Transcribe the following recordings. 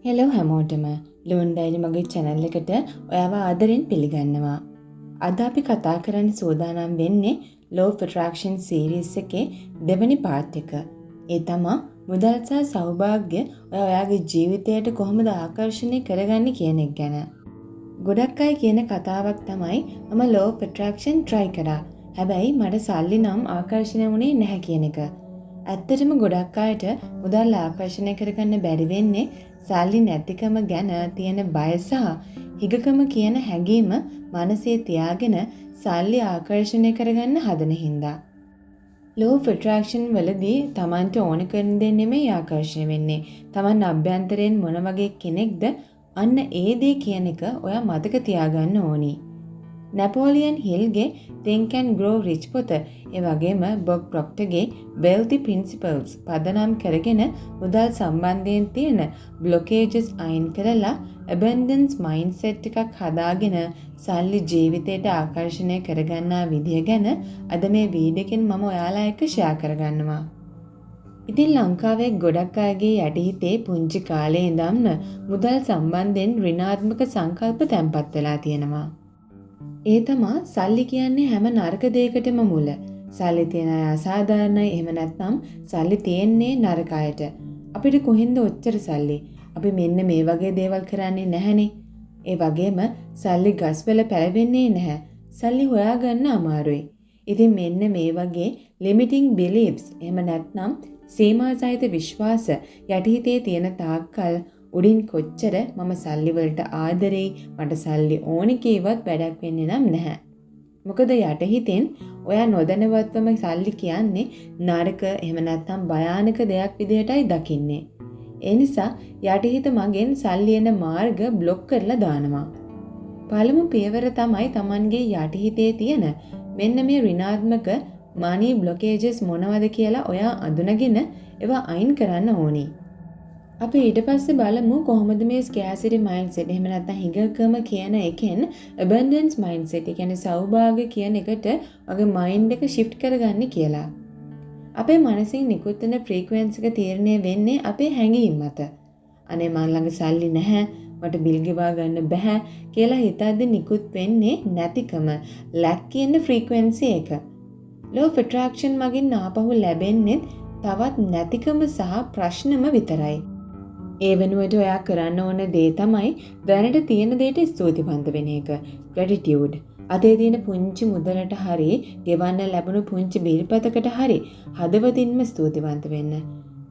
Hello හැමෝටම ලුවන් diary මගේ channel එකට ඔයාව ආදරෙන් පිළිගන්නවා. අද අපි කතා කරන්න සූදානම් වෙන්නේ Law of Attraction series එකේ දෙවැනි part එක. ඒ තමයි මුදල් සහ සෞභාග්‍ය ඔයාගේ ජීවිතයට කොහොමද ආකර්ෂණය කරගන්නේ කියන එක ගැන. ගොඩක් අය කියන කතාවක් තමයි මම Law of Attraction try කරා. හැබැයි මට සල්ලි නම් ආකර්ෂණය වුණේ නැහැ කියන එක. ඇත්තටම ගොඩක් අයට මුදල් ආකර්ෂණය කරගන්න බැරි වෙන්නේ සල්ලි නැතිකම ගැන තියෙන බය සහ හිගකම කියන හැඟීම මනසේ තියාගෙන සල්ලි ආකර්ෂණය කරගන්න හදන හින්දා. Law of Attraction වලදී Tamanට ඕන කරන දේ නෙමෙයි ආකර්ෂණය වෙන්නේ. Taman අභ්‍යන්තරයෙන් මොන වගේ කෙනෙක්ද අන්න ඒ දේ කියන එක ඔයා මතක තියාගන්න ඕනි. Napoleon හිල්ගේ Think and Grow Rich පොත, ඒ වගේම බොබ් ප්‍රොක්ටර්ගේ Wealthy Principles පදනම් කරගෙන මුදල් සම්බන්ධයෙන් තියෙන blockages අයින් කරලා abundance mindset එකක් හදාගෙන සල්ලි ජීවිතයට ආකර්ෂණය කරගන්නා විදිය ගැන අද මේ වීඩියෝ එකෙන් මම ඔයාලා එක්ක share කරගන්නවා. ඉතින් ලංකාවේ ගොඩක් අයගේ යටිහිතේ පුංචි කාලේ ඉඳන්ම මුදල් සම්බන්ධයෙන් ඍණාත්මක සංකල්ප තැම්පත් වෙලා තියෙනවා. ඒ තමා සල්ලි කියන්නේ හැම නරක දෙයකටම මුල. සල්ලි තියන අය අසාධාරණයි, එහෙම නැත්නම් සල්ලි තියෙන්නේ නරක අයට. අපිට කොහෙන්ද ඔච්චර සල්ලි? අපි මෙන්න මේ වගේ දේවල් කරන්නේ නැහනේ. ඒ වගේම සල්ලි ගස්වල පැලවෙන්නේ නැහැ. සල්ලි හොයාගන්න අමාරුයි. ඉතින් මෙන්න මේ වගේ limiting beliefs, එහෙම නැත්නම් සීමා සහිත විශ්වාස යටිහිතේ තියෙන තාක්කල් උඩින් කොච්චර මම සල්ලි වලට ආදරෙයි, මට සල්ලි ඕනි කීවත් වැඩක් වෙන්නේ නම් නැහැ. මොකද යටිහිතෙන් ඔයා නොදැනවත්වම සල්ලි කියන්නේ නරක, එහෙම නැත්නම් භයානක දෙයක් විදිහටයි දකින්නේ. ඒ නිසා යටිහිත මගෙන් සල්ලි එන මාර්ග બ્લોක් කරලා දානවා. පළමු පියවර තමයි Tamanගේ යටිහිතේ තියෙන මෙන්න මේ ඍණාත්මක money blockages මොනවද කියලා ඔයා අඳුනගෙන ඒවා අයින් කරන්න ඕනි. අපි ඊට පස්සේ බලමු කොහොමද මේ scarcity mindset, එහෙම නැත්නම් හිඟකම කියන එකෙන් abundance mindset, ඒ කියන්නේ සෞභාග්‍ය කියන එකට වගේ mind එක shift කරගන්නේ කියලා. අපේ මනසින් නිකුත් වෙන frequency එක තීරණය වෙන්නේ අපේ හැඟීම් මත. අනේ මන් ළඟ සල්ලි නැහැ, මට බිල් ගෙවා ගන්න බෑ කියලා හිතද්දී නිකුත් වෙන්නේ නැතිකම, lack කියන frequency එක. Law of Attraction මගින් ආපහු ලැබෙන්නේ තවත් නැතිකම සහ ප්‍රශ්නම විතරයි. ඒ වෙනුවට ඔයා කරන්න ඕන දේ තමයි දැනට තියෙන දෙයට ස්තුතිවන්ත වෙන එක. Gratitude. අතේ තියෙන පුංචි මුදලට හරි, ගෙවන්න ලැබුණු පුංචි බිල්පතකට හරි හදවතින්ම ස්තුතිවන්ත වෙන්න.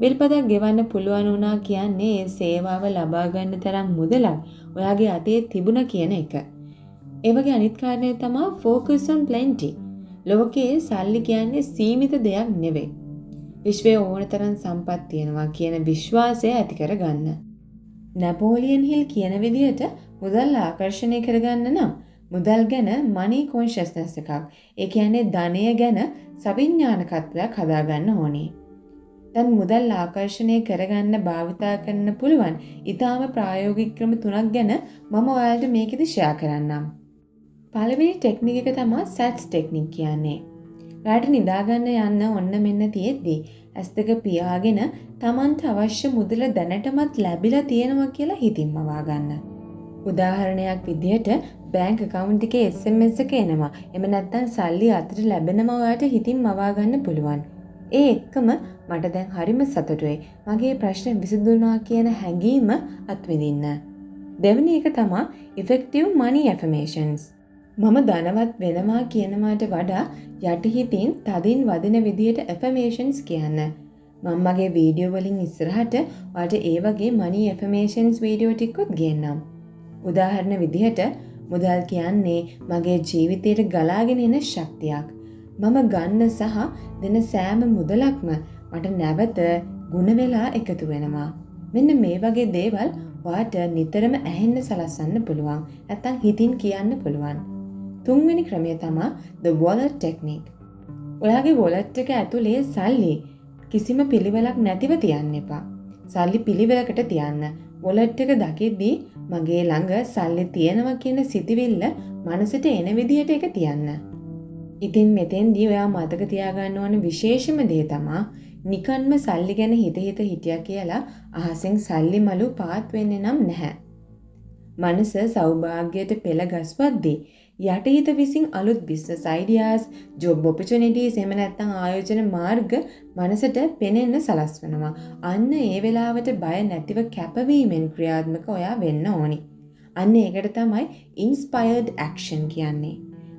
බිල්පතක් ගෙවන්න පුළුවන් වුණා කියන්නේ ඒ සේවාව ලබා ගන්න තරම් මුදලක් ඔයාගේ අතේ තිබුණා කියන එක. ඒ වගේ අනිත් කාරණේ තමයි focus on plenty. ලෝකයේ සල්ලි කියන්නේ සීමිත දෙයක් නෙවෙයි. විශ්වයේ ඕනතරම් සම්පත් තියෙනවා කියන විශ්වාසය ඇති කරගන්න. නැපෝලියන් හිල් කියන විදිහට මුදල් ආකර්ෂණය කරගන්න නම් මුදල් ගැන money consciousness එකක්, ඒ කියන්නේ ධනය ගැන සවිඥානිකත්වයක් හදාගන්න ඕනේ. දැන් මුදල් ආකර්ෂණය කරගන්න භාවිතා කරන්න පුළුවන් ඊටාම ප්‍රායෝගික ක්‍රම 3ක් ගැන මම ඔයාලට මේකෙදි share කරන්නම්. පළවෙනි ටෙක්නික් එක තමයි SATS ටෙක්නික් කියන්නේ. රාට නිදාගන්න යන්න ඔන්න මෙන්න තියෙද්දි ඇස් දෙක පියාගෙන Tamanට අවශ්‍ය මුදල දැනටමත් ලැබිලා තියෙනවා කියලා හිතින් මවා ගන්න. උදාහරණයක් විදිහට බැංක් account එකේ SMS එක එනවා. එහෙම නැත්නම් සල්ලි අතට ලැබෙනවා ඔයාට හිතින් මවා ගන්න පුළුවන්. ඒ එක්කම මට දැන් හරිම සතුටුයි. මගේ ප්‍රශ්න විසඳුණා කියන හැඟීම අත්විඳින්න. දෙවෙනි එක තමයි effective money affirmations. මම ධනවත් වෙනවා කියනවාට වඩා යටිහිතින් තදින් වදින විදිහට affirmations කියන්න. මම මගේ වීඩියෝ වලින් ඉස්සරහට ඔයාලට ඒ වගේ money affirmations වීඩියෝ ටිකකුත් ගේන්නම්. උදාහරණ විදිහට මුදල් කියන්නේ මගේ ජීවිතයට ගලාගෙන එන ශක්තියක්. මම ගන්න සහ දෙන සෑම මුදලක්ම මට නැවත ගුණ වෙලා එකතු වෙනවා. මෙන්න මේ වගේ දේවල් ඔයාට නිතරම ඇහෙන්න සලස්සන්න පුළුවන්. නැත්නම් හිතින් කියන්න පුළුවන්. තුන්වෙනි ක්‍රමය තමයි the wallet technique. ඔයාගේ wallet එක ඇතුලේ සල්ලි කිසිම පිළිවෙලක් නැතිව තියන්න එපා. සල්ලි පිළිවෙලකට තියන්න. wallet එක දකිද්දී මගේ ළඟ සල්ලි තියෙනවා කියන සිතිවිල්ල මනසට එන විදිහට ඒක තියන්න. ඉතින් මෙතෙන්දී ඔයා මතක තියාගන්න ඕන විශේෂම දේ තමයි නිකන්ම සල්ලි ගැන හිත හිටියා කියලා අහසෙන් සල්ලි මලු පාත් වෙන්නේ නම් නැහැ. මනස සෞභාග්‍යයට පෙළ ගස්වද්දී යටිහිත විසින් අලුත් බිස්නස් අයිඩියාස්, ජොබ් ඔපචුනිටිස් එහෙම නැත්නම් ආයෝජන මාර්ග මනසට පෙනෙන්න සලස්වනවා. අන්න ඒ වෙලාවට බය නැතිව කැපවීමෙන් ක්‍රියාත්මක ඔයා වෙන්න ඕනි. අන්න ඒකට තමයි ඉන්ස්පයර්ඩ් ඇක්ෂන් කියන්නේ.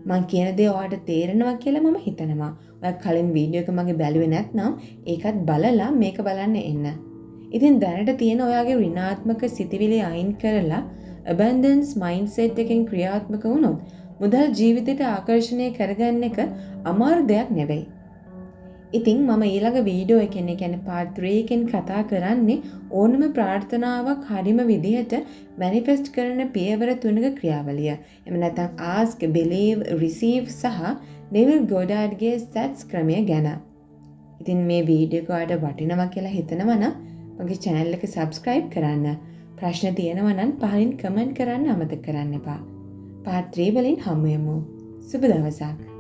මම කියන දේ ඔයාලට තේරෙනවා කියලා මම හිතනවා. ඔයා කලින් වීඩියෝ එක මගේ බැලුවේ නැත්නම් ඒකත් බලලා මේක බලන්න එන්න. ඉතින් දැනට තියෙන ඔයාගේ ඍණාත්මක සිතිවිලි අයින් කරලා abundance mindset එකෙන් ක්‍රියාත්මක වුණොත් මුදල් ජීවිතයට ආකර්ෂණය කරගන්න එක අමාරු දෙයක් නෙවෙයි. ඉතින් මම ඊළඟ වීඩියෝ එකෙන් කියන්නේ part 3 එකෙන් කතා කරන්නේ ඕනම ප්‍රාර්ථනාවක් හරිම විදිහට manifest කරන පියවර 3ක ක්‍රියාවලිය. එහෙම නැත්නම් ask, believe, receive සහ Neville Goddardගේ SATS ක්‍රමය ගැන. ඉතින් මේ වීඩියෝ එක ඔයාලට වටිනවා කියලා හිතනවා නම් මගේ channel එක subscribe කරන්න. ප්‍රශ්න තියෙනවා නම් පහලින් comment කරන්න අමතක කරන්න එපා. part 3 වලින් හමු වෙමු. සුබ දවසක්.